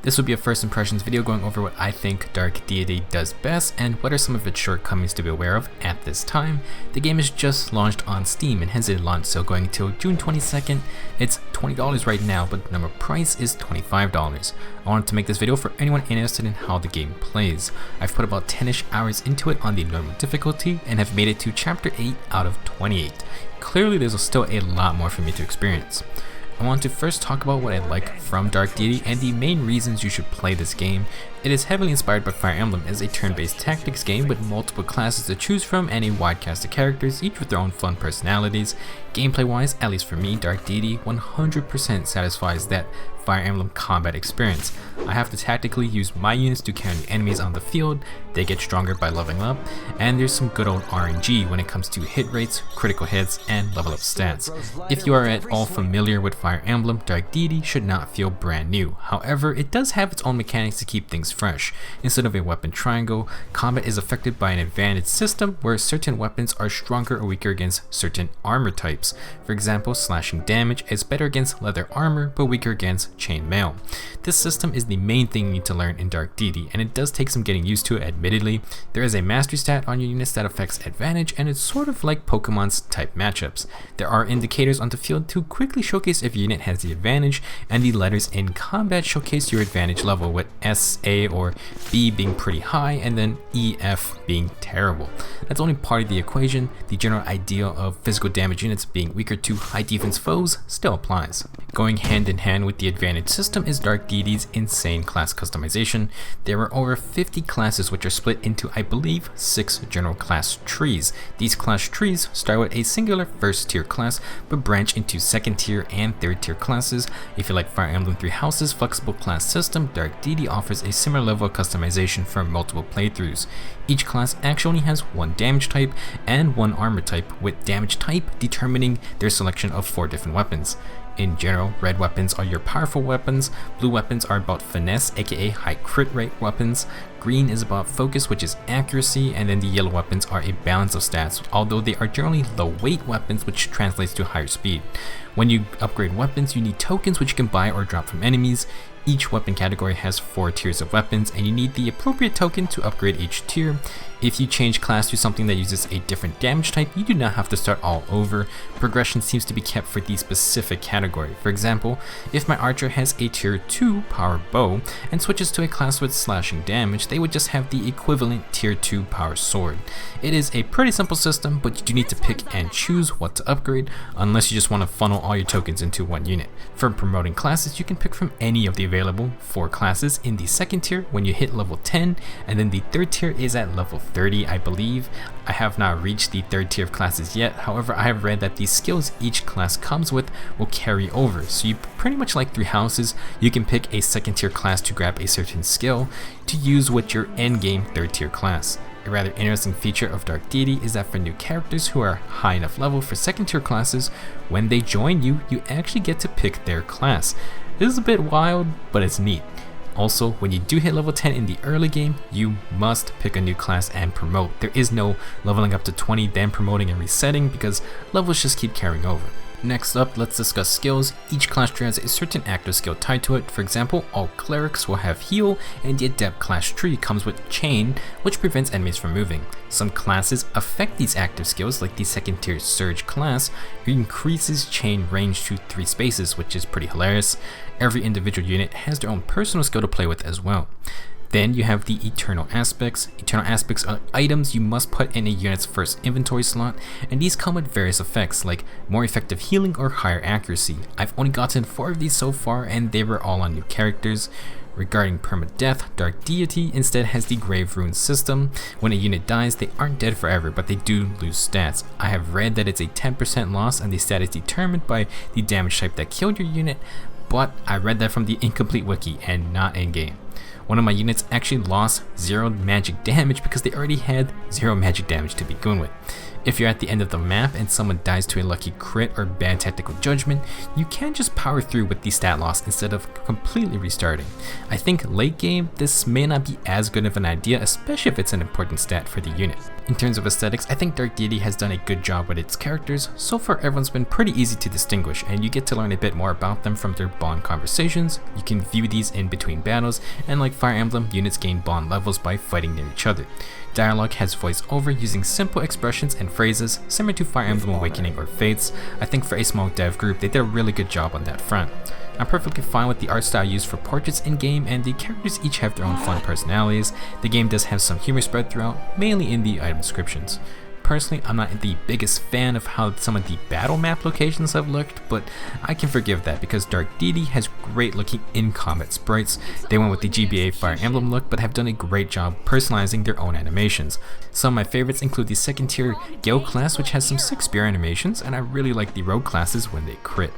This will be a first impressions video going over what I think Dark Deity does best and what are some of its shortcomings to be aware of at this time. The game is just launched on Steam and has a launch sale going until June 22nd. It's $20 right now, but the normal price is $25. I wanted to make this video for anyone interested in how the game plays. I've put about 10ish hours into it on the normal difficulty and have made it to chapter 8 out of 28. Clearly there's still a lot more for me to experience. I want to first talk about what I like from Dark Deity and the main reasons you should play this game. It is heavily inspired by Fire Emblem as a turn-based tactics game with multiple classes to choose from and a wide cast of characters, each with their own fun personalities. Gameplay wise, at least for me, Dark Deity 100% satisfies that Fire Emblem combat experience. I have to tactically use my units to counter enemies on the field, they get stronger by leveling up, and there's some good old RNG when it comes to hit rates, critical hits, and level up stats. If you are at all familiar with Fire Emblem, Dark Deity should not feel brand new. However, it does have its own mechanics to keep things fresh. Instead of a weapon triangle, combat is affected by an advantage system where certain weapons are stronger or weaker against certain armor types. For example, slashing damage is better against leather armor but weaker against chainmail. This system is the main thing you need to learn in Dark Deity, and it does take some getting used to. Admittedly, there is a mastery stat on your units that affects advantage, and it's sort of like Pokemon's type matchups. There are indicators on the field to quickly showcase if your unit has the advantage, and the letters in combat showcase your advantage level, with S, A, or B being pretty high, and then E, F being terrible. That's only part of the equation. The general idea of physical damage units being weaker to high defense foes still applies. Going hand in hand with the advantage system is Dark Deity's insane class customization. There are over 50 classes which are split into, I believe, 6 general class trees. These class trees start with a singular first tier class but branch into second tier and third tier classes. If you like Fire Emblem 3 Houses' flexible class system, Dark Deity offers a similar level of customization for multiple playthroughs. Each class actually has one damage type and one armor type, with damage type determining their selection of 4 different weapons. In general, red weapons are your powerful weapons, blue weapons are about finesse, aka high crit rate weapons, green is about focus, which is accuracy, and then the yellow weapons are a balance of stats, although they are generally low weight weapons, which translates to higher speed. When you upgrade weapons, you need tokens which you can buy or drop from enemies. Each weapon category has 4 tiers of weapons, and you need the appropriate token to upgrade each tier. If you change class to something that uses a different damage type, you do not have to start all over. Progression seems to be kept for the specific category. For example, if my archer has a tier 2 power bow and switches to a class with slashing damage, they would just have the equivalent tier 2 power sword. It is a pretty simple system, but you do need to pick and choose what to upgrade, unless you just want to funnel all your tokens into one unit. For promoting classes, you can pick from any of the available 4 classes in the second tier when you hit level 10, and then the third tier is at level 30, I believe. I have not reached the third tier of classes yet, however I have read that the skills each class comes with will carry over, so you pretty much like 3 houses, you can pick a second tier class to grab a certain skill to use with your endgame third tier class. A rather interesting feature of Dark Deity is that for new characters who are high enough level for second tier classes, when they join you, you actually get to pick their class. This is a bit wild, but it's neat. Also, when you do hit level 10 in the early game, you must pick a new class and promote. There is no leveling up to 20 then promoting and resetting, because levels just keep carrying over. Next up, let's discuss skills. Each class tree has a certain active skill tied to it. For example, all clerics will have heal, and the adept class tree comes with chain, which prevents enemies from moving. Some classes affect these active skills, like the second tier surge class, who increases chain range to 3 spaces, which is pretty hilarious. Every individual unit has their own personal skill to play with as well. Then you have the Eternal Aspects. Eternal Aspects are items you must put in a unit's first inventory slot, and these come with various effects like more effective healing or higher accuracy. I've only gotten 4 of these so far, and they were all on new characters. Regarding permadeath, Dark Deity instead has the Grave Rune system. When a unit dies, they aren't dead forever, but they do lose stats. I have read that it's a 10% loss, and the stat is determined by the damage type that killed your unit, but I read that from the incomplete wiki and not in-game. One of my units actually lost 0 magic damage because they already had 0 magic damage to begin with. If you're at the end of the map and someone dies to a lucky crit or bad tactical judgment, you can just power through with the stat loss instead of completely restarting. I think late game, this may not be as good of an idea, especially if it's an important stat for the unit. In terms of aesthetics, I think Dark Deity has done a good job with its characters. So far everyone's been pretty easy to distinguish, and you get to learn a bit more about them from their bond conversations. You can view these in between battles, and like Fire Emblem, units gain bond levels by fighting near each other. Dialogue has voice-over using simple expressions and phrases, similar to Fire Emblem Awakening or Fates. I think for a small dev group, they did a really good job on that front. I'm perfectly fine with the art style used for portraits in-game, and the characters each have their own fun personalities. The game does have some humor spread throughout, mainly in the item descriptions. Personally, I'm not the biggest fan of how some of the battle map locations have looked, but I can forgive that because Dark Deity has great looking in-combat sprites. They went with the GBA Fire Emblem look, but have done a great job personalizing their own animations. Some of my favorites include the second tier Gale class, which has some sick spear animations, and I really like the rogue classes when they crit.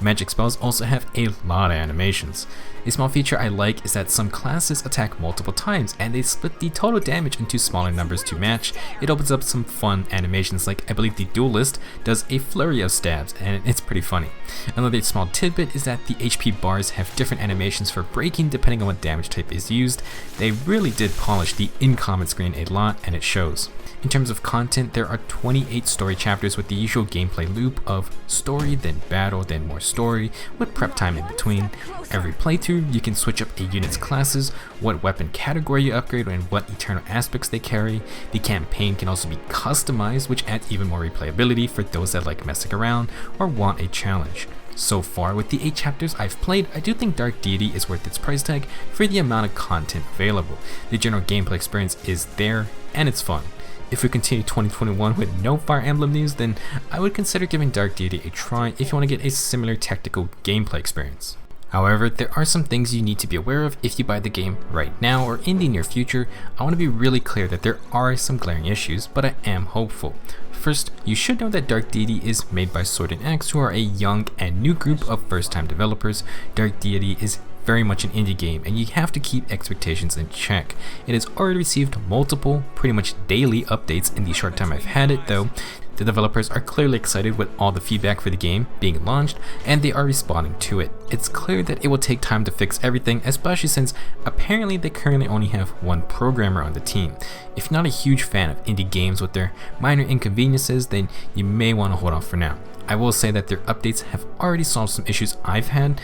Magic spells also have a lot of animations. A small feature I like is that some classes attack multiple times and they split the total damage into smaller numbers to match. It opens up some fun animations, like I believe the duelist does a flurry of stabs, and it's pretty funny. Another small tidbit is that the HP bars have different animations for breaking depending on what damage type is used. They really did polish the in-combat screen a lot, and it shows. In terms of content, there are 28 story chapters with the usual gameplay loop of story, then battle, then more story, with prep time in between. Every playthrough, you can switch up a unit's classes, what weapon category you upgrade, and what eternal aspects they carry. The campaign can also be customized, which adds even more replayability for those that like messing around or want a challenge. So far, with the 8 chapters I've played, I do think Dark Deity is worth its price tag for the amount of content available. The general gameplay experience is there, and it's fun. If we continue 2021 with no Fire Emblem news, then I would consider giving Dark Deity a try if you want to get a similar tactical gameplay experience. However, there are some things you need to be aware of if you buy the game right now or in the near future. I want to be really clear that there are some glaring issues, but I am hopeful. First, you should know that Dark Deity is made by Sword and Axe, who are a young and new group of first-time developers. Dark Deity is very much an indie game, and you have to keep expectations in check. It has already received multiple, pretty much daily updates in the short time I've had it though. The developers are clearly excited with all the feedback for the game being launched, and they are responding to it. It's clear that it will take time to fix everything, especially since apparently they currently only have one programmer on the team. If you're not a huge fan of indie games with their minor inconveniences, then you may want to hold off for now. I will say that their updates have already solved some issues I've had,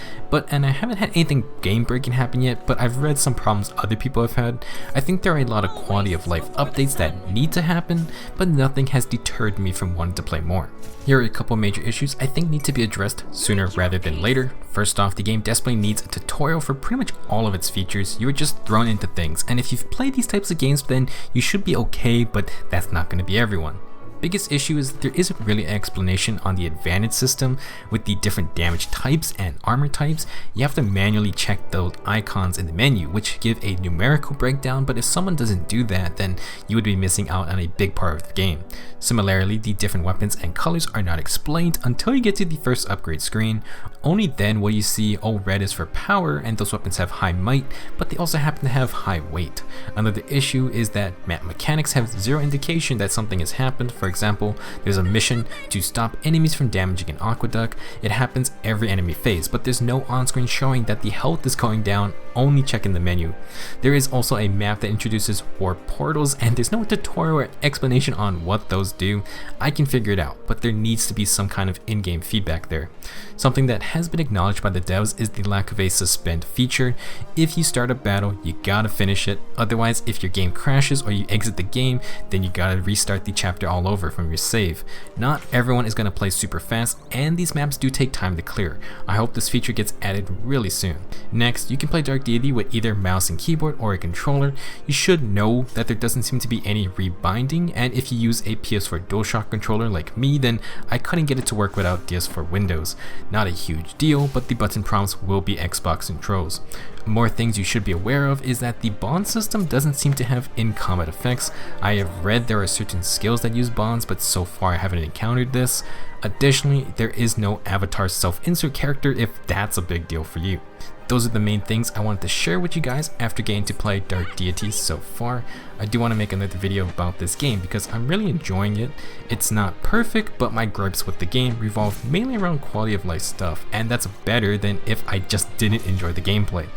and I haven't had anything game-breaking happen yet, but I've read some problems other people have had. I think there are a lot of quality of life updates that need to happen, but nothing has deterred me from wanting to play more. Here are a couple major issues I think need to be addressed sooner rather than later. First off, the game desperately needs a tutorial for pretty much all of its features. You are just thrown into things, and if you've played these types of games, then you should be okay, but that's not going to be everyone. Biggest issue is that there isn't really an explanation on the advantage system with the different damage types and armor types. You have to manually check those icons in the menu, which give a numerical breakdown, but if someone doesn't do that, then you would be missing out on a big part of the game. Similarly, the different weapons and colors are not explained until you get to the first upgrade screen. Only then will you see, oh, red is for power and those weapons have high might, but they also happen to have high weight. Another issue is that map mechanics have zero indication that something has happened. For example, there's a mission to stop enemies from damaging an aqueduct. It happens every enemy phase, but there's no on-screen showing that the health is going down, only check in the menu. There is also a map that introduces warp portals, and there's no tutorial or explanation on what those do. I can figure it out, but there needs to be some kind of in-game feedback there. Something that has been acknowledged by the devs is the lack of a suspend feature. If you start a battle, you gotta finish it. Otherwise, if your game crashes or you exit the game, then you gotta restart the chapter all over from your save. Not everyone is gonna play super fast, and these maps do take time to clear. I hope this feature gets added really soon. Next, you can play Dark Deity with either mouse and keyboard or a controller. You should know that there doesn't seem to be any rebinding, and if you use a PS4 DualShock controller like me, then I couldn't get it to work without DS4 Windows. Not a huge deal, but the button prompts will be Xbox controls. More things you should be aware of is that the bond system doesn't seem to have in-combat effects. I have read there are certain skills that use bonds, but so far I haven't encountered this. Additionally, there is no avatar self-insert character if that's a big deal for you. those are the main things I wanted to share with you guys after getting to play Dark Deity so far. I do want to make another video about this game because I'm really enjoying it. It's not perfect, but my gripes with the game revolve mainly around quality of life stuff, and that's better than if I just didn't enjoy the gameplay.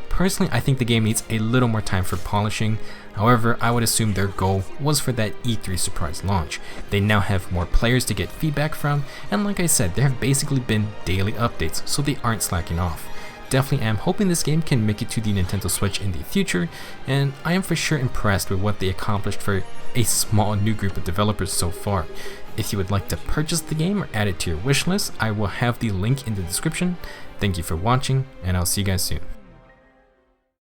Personally, I think the game needs a little more time for polishing. However, I would assume their goal was for that E3 surprise launch. They now have more players to get feedback from, and like I said, there have basically been daily updates, so they aren't slacking off. Definitely am hoping this game can make it to the Nintendo Switch in the future, and I am for sure impressed with what they accomplished for a small new group of developers so far. If you would like to purchase the game or add it to your wish list, I will have the link in the description. Thank you for watching, and I'll see you guys soon.